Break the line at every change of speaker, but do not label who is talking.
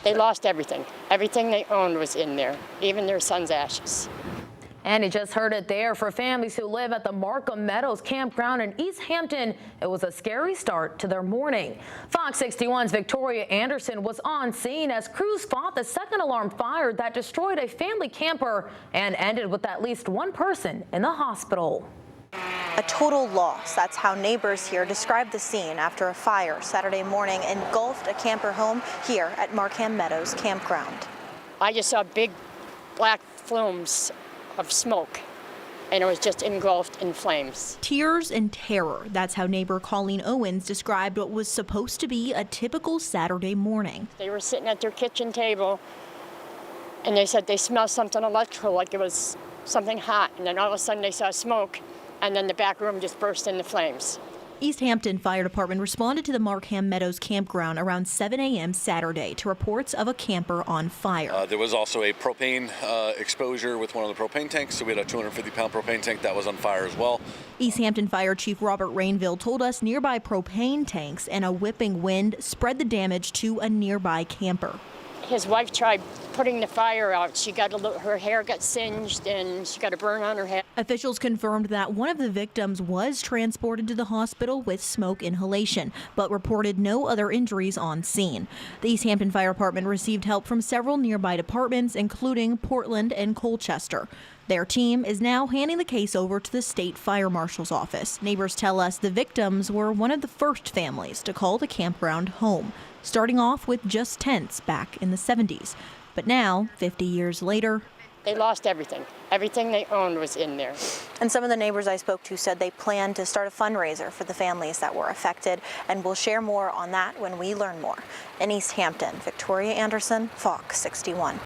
They lost everything. Everything they owned was in there, even their son's ashes.
And you just heard it there. For families who live at the Markham Meadows Campground in East Hampton, it was a scary start to their morning. Fox 61's Victoria Anderson was on scene as crews fought the second alarm fire that destroyed a family camper and ended with at least one person in the hospital.
A total loss. That's how neighbors here described the scene after a fire Saturday morning engulfed a camper home here at Markham Meadows Campground.
I just saw big black flumes of smoke, and it was just engulfed in flames.
Tears and terror. That's how neighbor Colleen Owens described what was supposed to be a typical Saturday morning.
They were sitting at their kitchen table, and they said they smelled something electrical, like it was something hot, and then all of a sudden they saw smoke, and then the back room just burst into flames.
East Hampton Fire Department responded to the Markham Meadows Campground around 7 a.m. Saturday to reports of a camper on fire.
There was also a propane exposure with one of the propane tanks, so we had a 250-pound propane tank that was on fire as well.
East Hampton Fire Chief Robert Rainville told us nearby propane tanks and a whipping wind spread the damage to a nearby camper.
His wife tried putting the fire out. She got her hair got singed and she got a burn on her head.
Officials confirmed that one of the victims was transported to the hospital with smoke inhalation, but reported no other injuries on scene. The East Hampton Fire Department received help from several nearby departments, including Portland and Colchester. Their team is now handing the case over to the state fire marshal's office. Neighbors tell us the victims were one of the first families to call the campground home, starting off with just tents back in the 70s. But now, 50 years later,
they lost everything. Everything they owned was in there.
And some of the neighbors I spoke to said they plan to start a fundraiser for the families that were affected, and we'll share more on that when we learn more. In East Hampton, Victoria Anderson, Fox 61.